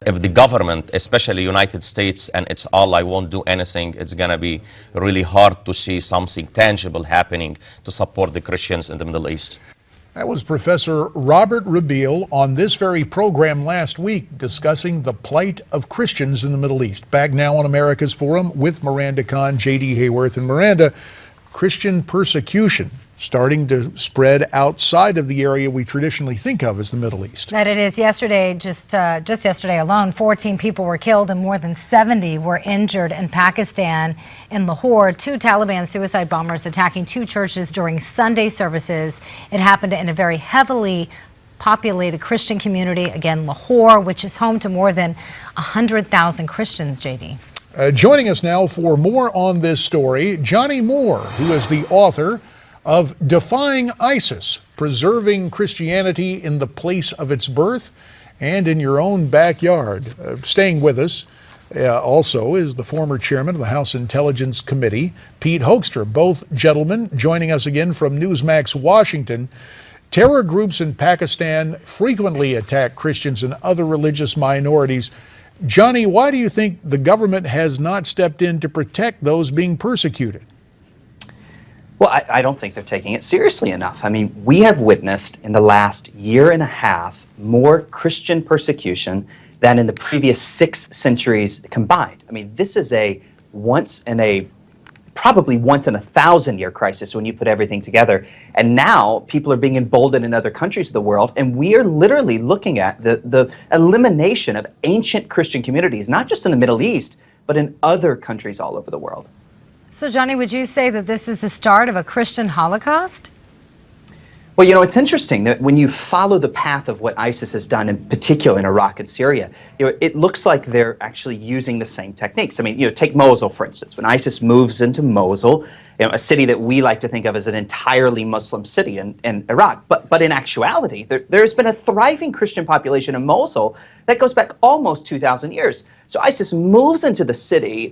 if the government, especially United States and its ally, won't do anything, it's going to be really hard to see something tangible happening to support the Christians in the Middle East. That was Professor Robert Rabeel on this very program last week discussing the plight of Christians in the Middle East. Back now on America's Forum with Miranda Kahn, J.D. Hayworth. And Miranda, Christian persecution starting to spread outside of the area we traditionally think of as the Middle East. That it is. Yesterday, just yesterday alone, 14 people were killed and more than 70 were injured in Pakistan. In Lahore, 2 Taliban suicide bombers attacking 2 churches during Sunday services. It happened in a very heavily populated Christian community, again, Lahore, which is home to more than 100,000 Christians, J.D. Joining us now for more on this story, Johnnie Moore, who is the author of Defying ISIS, Preserving Christianity in the Place of Its Birth and in Your Own Backyard. Staying with us also is the former chairman of the House Intelligence Committee, Pete Hoekstra. Both gentlemen joining us again from Newsmax, Washington. Terror groups in Pakistan frequently attack Christians and other religious minorities. Johnnie, why do you think the government has not stepped in to protect those being persecuted? Well, I don't think they're taking it seriously enough. I mean, we have witnessed in the last year and a half more Christian persecution than in the previous 6 centuries combined. I mean, this is probably once in a 1,000-year crisis when you put everything together. And now people are being emboldened in other countries of the world, and we are literally looking at the elimination of ancient Christian communities, not just in the Middle East, but in other countries all over the world. So, Johnnie, would you say that this is the start of a Christian Holocaust? Well, you know, it's interesting that when you follow the path of what ISIS has done, in particular in Iraq and Syria, it looks like they're actually using the same techniques. I mean, take Mosul, for instance. When ISIS moves into Mosul, a city that we like to think of as an entirely Muslim city in Iraq, but in actuality, there's been a thriving Christian population in Mosul that goes back almost 2,000 years. So ISIS moves into the city.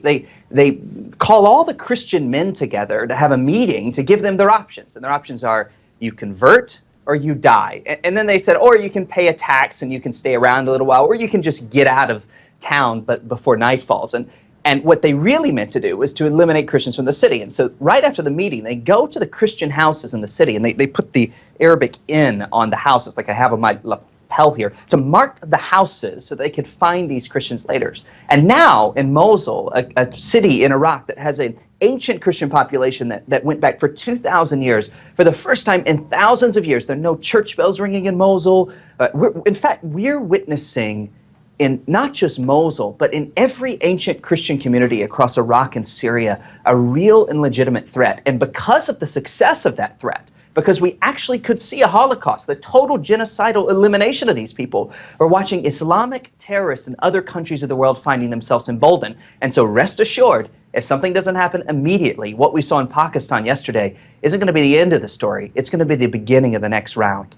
They call all the Christian men together to have a meeting to give them their options. And their options are you convert or you die. And then they said, or you can pay a tax and you can stay around a little while, or you can just get out of town but before night falls. And what they really meant to do was to eliminate Christians from the city. And so right after the meeting, they go to the Christian houses in the city and they put the Arabic "in" on the houses, like I have on my lapel here, to mark the houses so they could find these Christians later. And now in Mosul, a city in Iraq that has an ancient Christian population that went back for 2,000 years, for the first time in thousands of years, there are no church bells ringing in Mosul. In fact, we're witnessing in not just Mosul, but in every ancient Christian community across Iraq and Syria, a real and legitimate threat. And because of the success of that threat, because we actually could see a Holocaust, the total genocidal elimination of these people, we're watching Islamic terrorists in other countries of the world finding themselves emboldened. And so rest assured, if something doesn't happen immediately, what we saw in Pakistan yesterday isn't going to be the end of the story. It's going to be the beginning of the next round.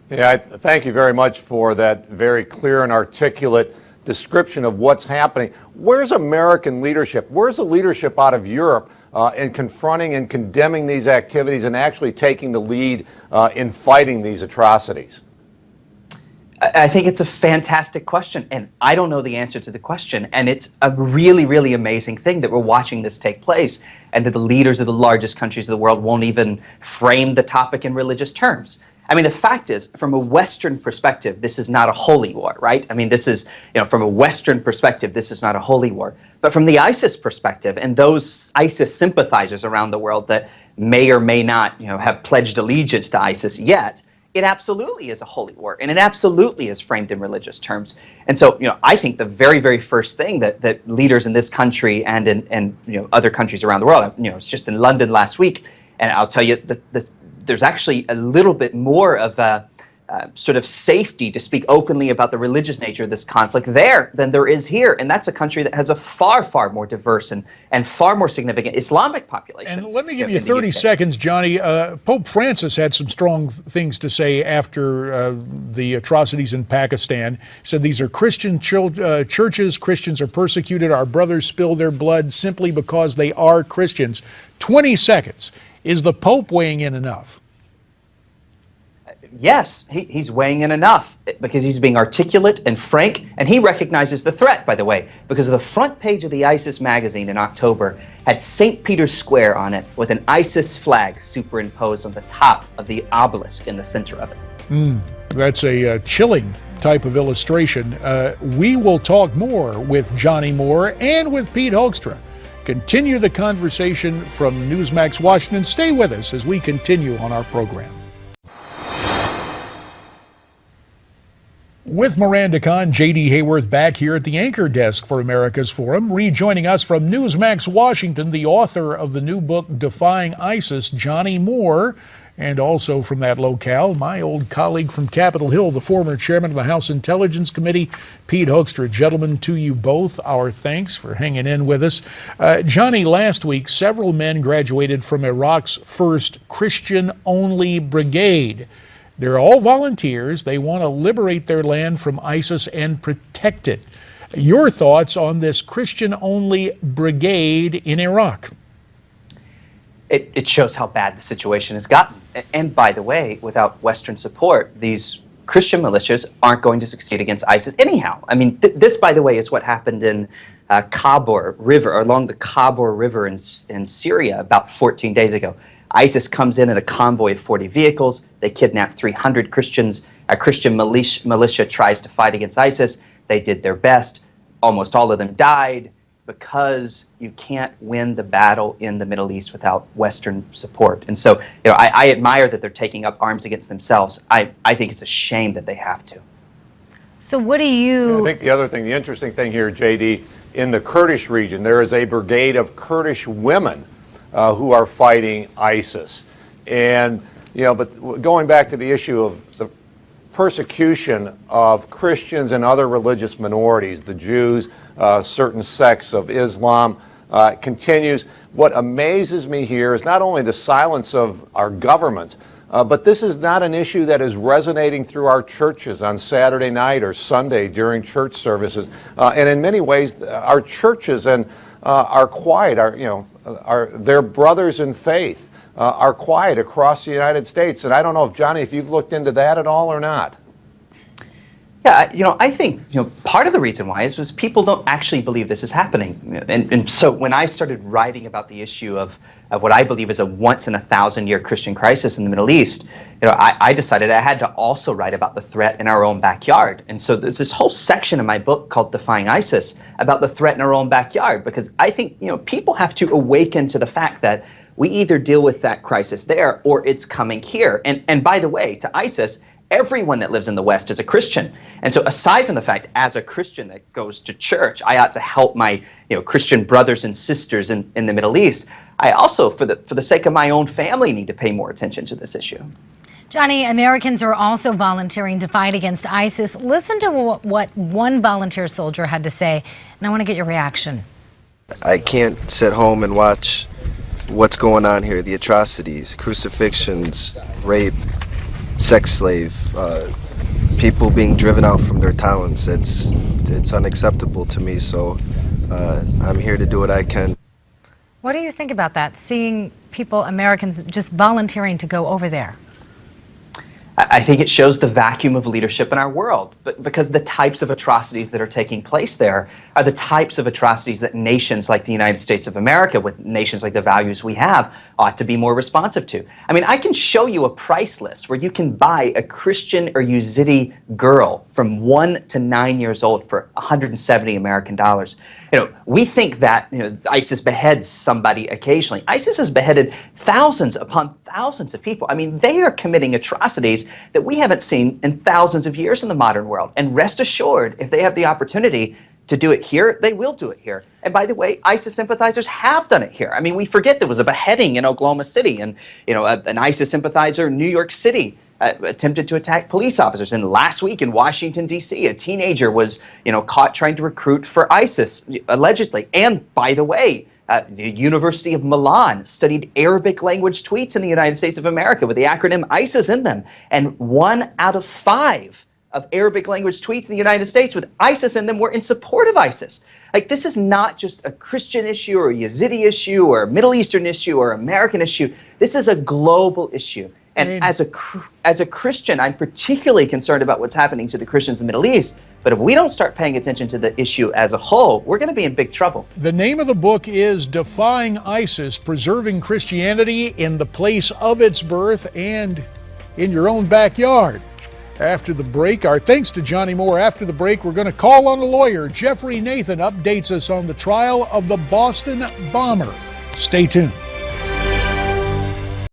Yeah, thank you very much for that very clear and articulate description of what's happening. Where's American leadership? Where's the leadership out of Europe in confronting and condemning these activities and actually taking the lead in fighting these atrocities? I think it's a fantastic question, and I don't know the answer to the question. And it's a really, really amazing thing that we're watching this take place and that the leaders of the largest countries of the world won't even frame the topic in religious terms. I mean, the fact is, from a Western perspective, this is not a holy war, right? I mean, this is, from a Western perspective, this is not a holy war. But from the ISIS perspective, and those ISIS sympathizers around the world that may or may not, have pledged allegiance to ISIS yet, it absolutely is a holy war, and it absolutely is framed in religious terms. And so, I think the very, very first thing that leaders in this country and in other countries around the world, it's just in London last week, and I'll tell you that there's actually a little bit more of a sort of safety to speak openly about the religious nature of this conflict there than there is here. And that's a country that has a far, far more diverse and far more significant Islamic population. And let me give you 30 seconds, Johnnie. Pope Francis had some strong things to say after the atrocities in Pakistan. He said these are Christian churches. Christians are persecuted. Our brothers spill their blood simply because they are Christians. 20 seconds. Is the Pope weighing in enough? Yes, he's weighing in enough because he's being articulate and frank, and he recognizes the threat, by the way, because the front page of the ISIS magazine in October had St. Peter's Square on it with an ISIS flag superimposed on the top of the obelisk in the center of it. That's a chilling type of illustration. We will talk more with Johnnie Moore and with Pete Hoekstra. Continue the conversation from Newsmax Washington. Stay with us as we continue on our program. With Miranda Kahn, J.D. Hayworth back here at the anchor desk for America's Forum. Rejoining us from Newsmax Washington, the author of the new book, Defying ISIS, Johnnie Moore. And also from that locale, my old colleague from Capitol Hill, the former chairman of the House Intelligence Committee, Pete Hoekstra. Gentlemen, to you both, our thanks for hanging in with us. Johnny, last week, several men graduated from Iraq's first Christian-only brigade. They're all volunteers. They want to liberate their land from ISIS and protect it. Your thoughts on this Christian-only brigade in Iraq? It shows how bad the situation has gotten. And by the way, without Western support, these Christian militias aren't going to succeed against ISIS anyhow. I mean, this, by the way, is what happened in Khabur River, or along the Khabur River in Syria about 14 days ago. ISIS comes in a convoy of 40 vehicles. They kidnap 300 Christians. A Christian militia tries to fight against ISIS. They did their best. Almost all of them died because you can't win the battle in the Middle East without Western support. And so, I admire that they're taking up arms against themselves. I think it's a shame that they have to. So what do you... I think the interesting thing here, J.D., in the Kurdish region, there is a brigade of Kurdish women who are fighting ISIS. And, but going back to the issue of the persecution of Christians and other religious minorities, the Jews, certain sects of Islam, continues. What amazes me here is not only the silence of our governments, but this is not an issue that is resonating through our churches on Saturday night or Sunday during church services. And in many ways, our churches and are quiet, their brothers in faith are quiet across the United States. And I don't know if, Johnny, if you've looked into that at all or not. Yeah, I think part of the reason why is people don't actually believe this is happening. And so when I started writing about the issue of what I believe is a once-in-a-thousand-year Christian crisis in the Middle East, I decided I had to also write about the threat in our own backyard. And so there's this whole section in my book called Defying ISIS about the threat in our own backyard, because I think people have to awaken to the fact that we either deal with that crisis there or it's coming here. And by the way, to ISIS, everyone that lives in the West is a Christian. And so aside from the fact, as a Christian that goes to church, I ought to help my Christian brothers and sisters in the Middle East, I also, for the sake of my own family, need to pay more attention to this issue. Johnny, Americans are also volunteering to fight against ISIS. Listen to what one volunteer soldier had to say, and I want to get your reaction. I can't sit home and watch what's going on here, the atrocities, crucifixions, rape, sex slave, people being driven out from their towns. It's unacceptable to me, so I'm here to do what I can. What do you think about that, seeing people, Americans, just volunteering to go over there? I think it shows the vacuum of leadership in our world, because the types of atrocities that are taking place there are the types of atrocities that nations like the United States of America, with nations like the values we have, ought to be more responsive to. I mean, I can show you a price list where you can buy a Christian or Yazidi girl from 1 to 9 years old for $170 American dollars. We think that ISIS beheads somebody occasionally. ISIS has beheaded thousands upon thousands of people. I mean, they are committing atrocities that we haven't seen in thousands of years in the modern world. And rest assured, if they have the opportunity to do it here, they will do it here. And by the way, ISIS sympathizers have done it here. I mean, we forget there was a beheading in Oklahoma City, and an ISIS sympathizer in New York City attempted to attack police officers. And last week in Washington, D.C., a teenager was caught trying to recruit for ISIS, allegedly. And by the way, the University of Milan studied Arabic language tweets in the United States of America with the acronym ISIS in them. And 1 out of 5 of Arabic language tweets in the United States with ISIS in them were in support of ISIS. Like, this is not just a Christian issue or a Yazidi issue or a Middle Eastern issue or American issue. This is a global issue. And as a Christian, I'm particularly concerned about what's happening to the Christians in the Middle East. But if we don't start paying attention to the issue as a whole, we're going to be in big trouble. The name of the book is Defying ISIS, Preserving Christianity in the Place of Its Birth and in Your Own Backyard. After the break, our thanks to Johnnie Moore. After the break, we're going to call on a lawyer. Jeffrey Nathan updates us on the trial of the Boston bomber. Stay tuned.